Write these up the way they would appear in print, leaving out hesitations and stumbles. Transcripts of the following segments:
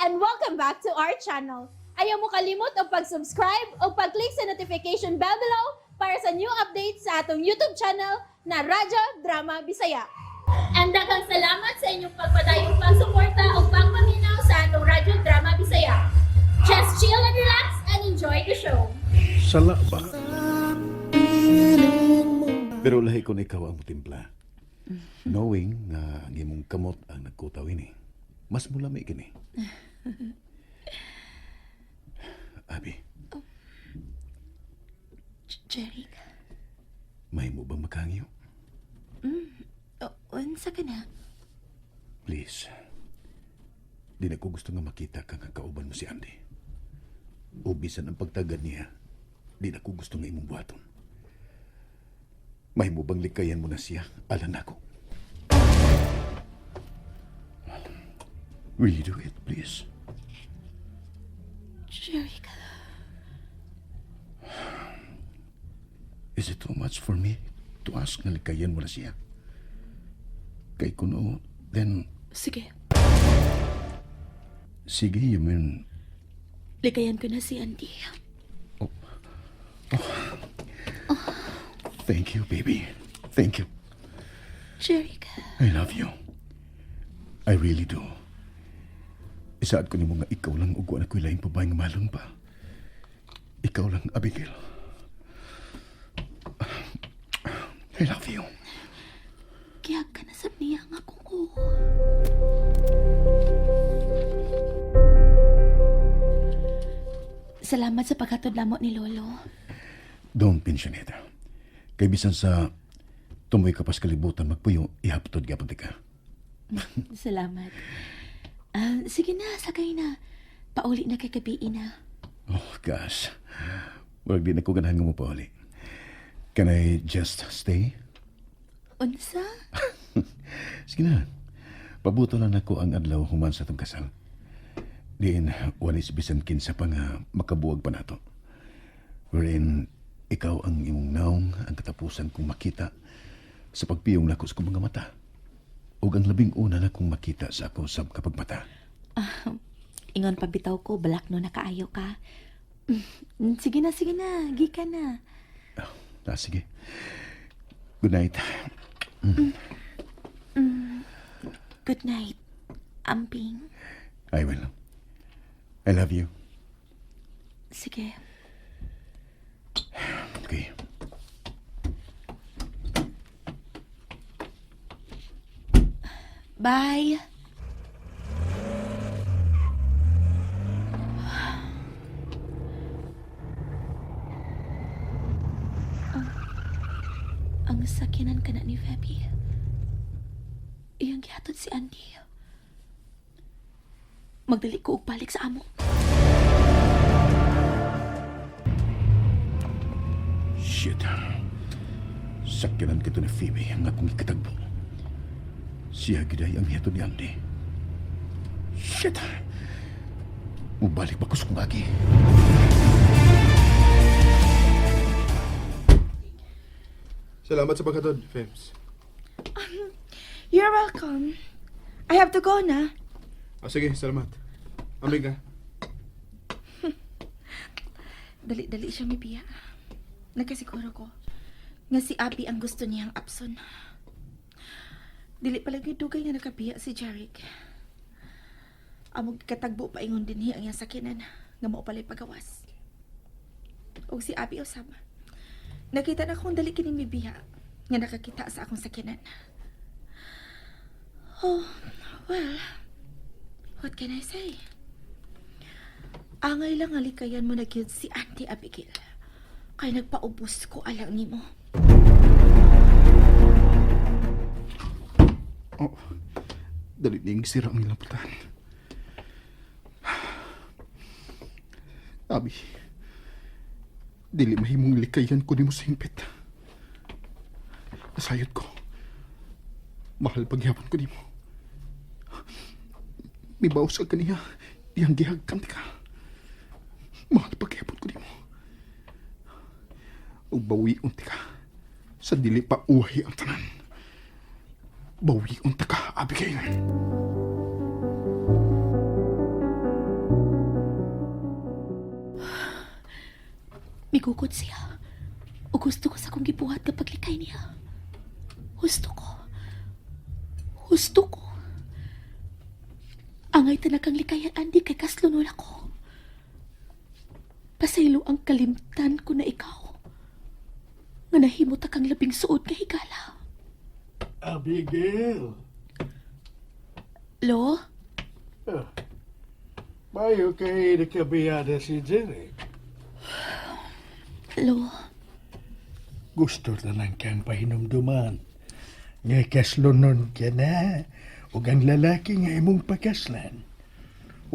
and welcome back to our channel. Ayaw mo kalimot o pag-subscribe o pag-click sa notification bell below para sa new updates sa atong YouTube channel na Radyo Drama Bisaya. And daghang salamat sa inyong pagpadayong pagsuporta o pagpaminaw sa atong Radyo Drama Bisaya. Just chill and relax and enjoy the show. Sala ba? Pero lahi ko na ikaw ang mutimpla. Knowing nga ang imong kamot ang nagkutaw ini, mas mulami kini. Abi, Jeric, may mo bang makangyo? unsa ka na? Please, di na ko gusto nga makita kang kauban mo si Andy. O bisan ang pagtagad niya, di na ko gusto nga imong buhaton. May mo bang likayan mo na siya, alam ako. Will you do it, please? Jeric, Is it too much for me to ask na likayan mo na siya? Kay kuno, then, sige, sige, you mean, likayan ko na si Andy. thank you, baby. Thank you. Jeric, I love you. I really do. Isaad ko ni mo nga ikaw lang ugwa na ko'y laing babaeng malon pa. Ikaw lang, Abigail. I love you. kiyag ka na sa niya nga ko. Salamat sa pagkatudlamo ni Lolo. Don't mention it. Kay bisan sa tumoy ka pas kalibutan magpuyo, ihaptod gapon ka. Salamat. Sige na, sakay na. Pauli na kay kabiin na. Oh, gosh. Walang din ako ganahan nga mo pa uli. Can I just stay? Unsa? Sige na. Pabuto lang ako ang adlaw human sa itong kasal. Diin, wanis bisan kinsa pa nga makabuwag pa nato. Wherein, ikaw ang imong naong ang katapusan kong makita sa pagpiyong nako sa kong mga mata. O ang labing una na kong makita sa ako sa kapag mata. Ingon pabitaw ko, balak no nakaayo ka. Sige na, gika na. Sige. Good night. Good night, Amping. I will. I love you. Sige. Okay. Bye. Ang sakyanan ka na ni Feby. Iyang gihatod si Andy. Magdali ko og balik sa amo. Shit. Sakyanan kito ni Phoebe ang akong ikatagbo. Siya giday ang hiyato ni Andy. Shit. Mubalik pa ko sa kumagi. Salamat sa pagkatod, Fems. You're welcome. I have to go na. Sige, salamat. Amig ka. Dali-dali siya may biya. Nagkasiguro ko nga si Abby ang gusto niyang apson. Dili palagi dugay nga nakabiya si Jeric. Amog katagbo pa ingon din ang iyang sakinan nga mao palay pagawas. Og si Abby usab. Nakita na kong dali kining may biya nga nakakita sa akong sakinan. Oh, well, what can I say? Angay lang alikayan mo na gyud si Auntie Abigail. Kay nagpaubos ko alang nimo. Oh, dali ning sira ang ilang putan. Abi, dili mahimong likayan ko ni mo sa hingpit. Nasayot ko. Mahal pagyapon ko ni mo. Mibaos ka kaniya, iyang gihagkam ka. Mahal pagyapon ko ni mo. O bawi unti ka. Sa dili pa uhay ang tanan. Bawi unta ka, Abigail. Gigugod siya. O gusto ko sa kong gibuhat kapag likay niya. Gusto ko. Gusto ko. Angay talagang likayan, Andy, kay kaslunod ako. Pasaylo ang kalimtan ko na ikaw. Nga nahimot akang labing suod nga higala. Abigail. Lo? Mayo kay nakabiyada si Jerry. Lo? Gusto na lang kang pahinumduman. Nga kaslunon ka na. O ang lalaki nga imong pakaslan.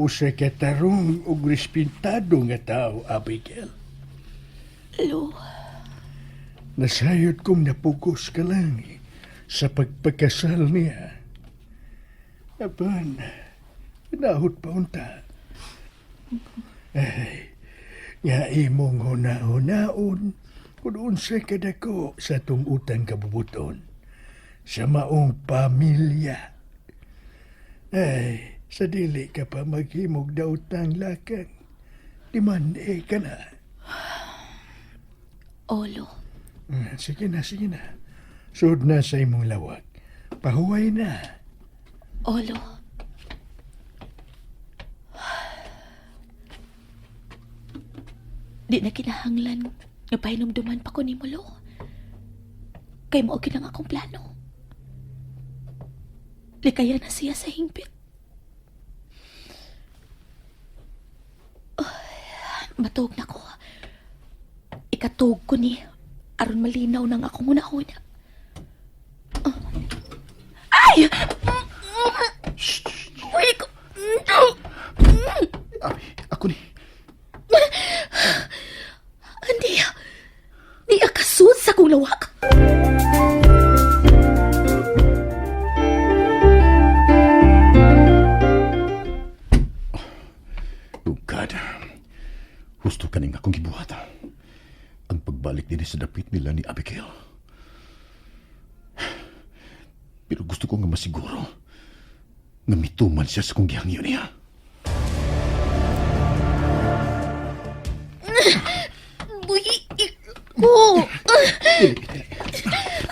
Usa ka tarong o respintado nga tao, Abigail. Lo? Nasayod kong napugos ka lang sa pagpakasal niya. Apan, pinahot pa unta. Ay, nga imong huna-hunaon kung unsa ka dako sa tong utang kabubuton sa maong pamilya. Ay, sa dili ka pa maghimog daw tang lakang. Dimande ka na. Olo? Sige na, sige na. Sud na sa imong lawak. Pahuway na. Olo? Di na kinahanglan nga pahinumduman pa ko ni Lo. Kay mo kinang akong plano. Likaya na siya sa hingpit. Matug na ko. Ikatug ko ni aron malinaw ng akong una-una. Ay! Uy ko! Abi, ako ni. Hindi. Di akasud sa kong lawak. Oh God. Gusto ka ning akong gibuhat. Ang pagbalik din sa dapit nila ni Abigail. Pero gusto ko nga masiguro nga mituman siya sa kong gihangyo niya. Buhi ko.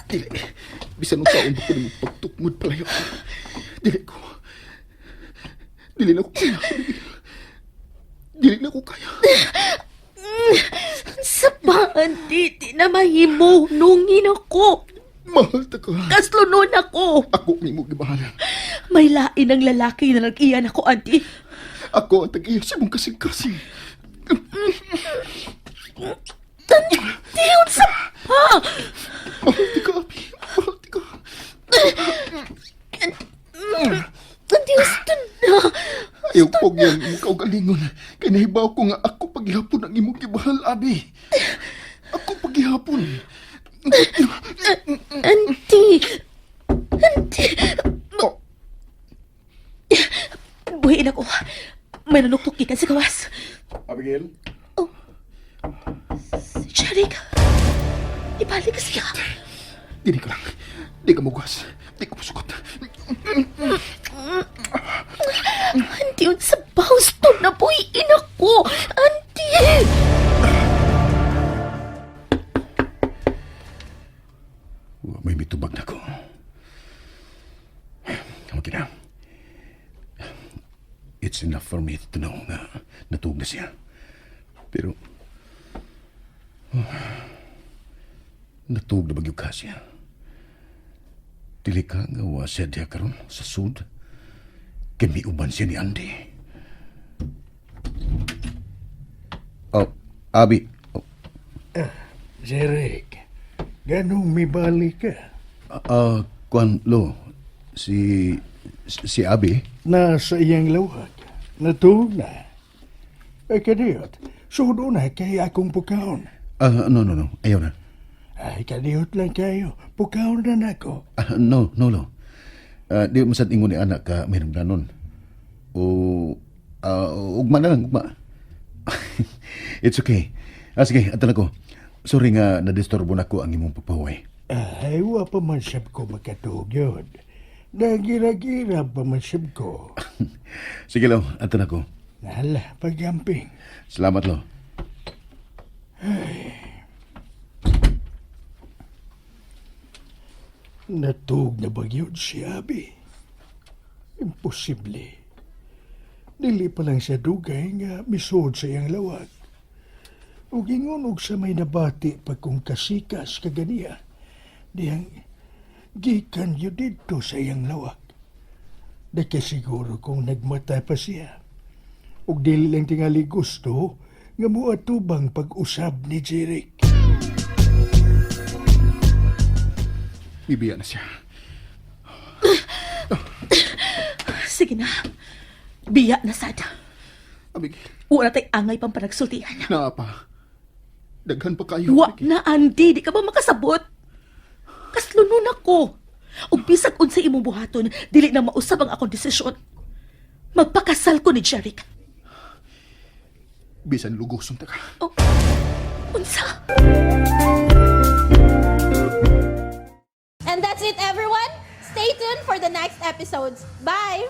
Dili. Bisan nung taon ba ko na pagtukmod palayo. Dili ko. Dili na ko kaya. Dili na ko kaya. Sa paan, di na mahimo nungin ako. Mahal ta ka. Kaslunon ako. Ako ni mo gibahala. May lain ang lalaki na nag-iyan ako, auntie. Ako ang tag-iya sa mong kasing-kasing. Tiyon sa pa. Mahal ti ka, Abi. Mahal ti ka. Tiyon na. Ayaw po yan imong kaugalingon. Kaya nahibaw ko nga ako paghihapon ang imong gibahal, Abi. Ako paghihapon. Auntie. Auntie. Oh, Buhiin ako. May nanuktok ikan sa gawas. Abigail? Si Jeric. Ibalik ka siya. Dili ka lang. Di ka mugwas. Di ka masukot. Auntie, yun sa bawas to na buhiin ako. Auntie. May mitubag na ko. Okay na. It's enough for me to know na natug na siya. Pero, natug na bagyo ka siya. Dili ka nga wa siya diya karon sa sud. Kaya may uban siya ni Andy. Oh, Abi. Oh, Jerry, ganong may balik ka? Kwan, Lo, si Abi. Nasa iyang lawak. Natulog na. Ay, kadiyot. Sudo na kay akong pukaon. No. Ayaw na. Ay, kadiyot lang kayo. Pukaon na nako. No, Lo. Di masad ingon ni anak ka may nagdanon. Ugma na lang, ugma. It's okay. Sige, atan ako. Sorry nga nadisturbo na ko ang imong pagpahuway. Ay, wa pa man sab ko makatug yun. Nagira-gira pa man sab ko. Sige, Lo. Atan ako. Nala, pagamping. Salamat, Lo. Ay, Natug na bagyod si Abi. Imposible. Dili pa lang siya dugay nga misod sa iyang lawag. Ug ingon og sa may nabati pag kung kasikas kaganiya, diyang gikan yun dito sa iyang lawag. Dahil siguro kung nagmata pa siya. Ug dili lang tingali gusto nga muatubang pag-usab ni Jeric. Ibiya na siya. Sige na. Biya na sad. Abigail, Wala tay angay pang panagsultihan. naa pa. Daghan pa kayo. Wa Abigail. na, Andy. Di ka ba makasabot? Kaslunon ako. Ug bisag unsay imong buhaton, dili na mausab ang akong desisyon. Magpakasal ko ni Jeric. Bisan lugoson ta ka. Oh, unsa? And that's it, everyone. Stay tuned for the next episodes. Bye!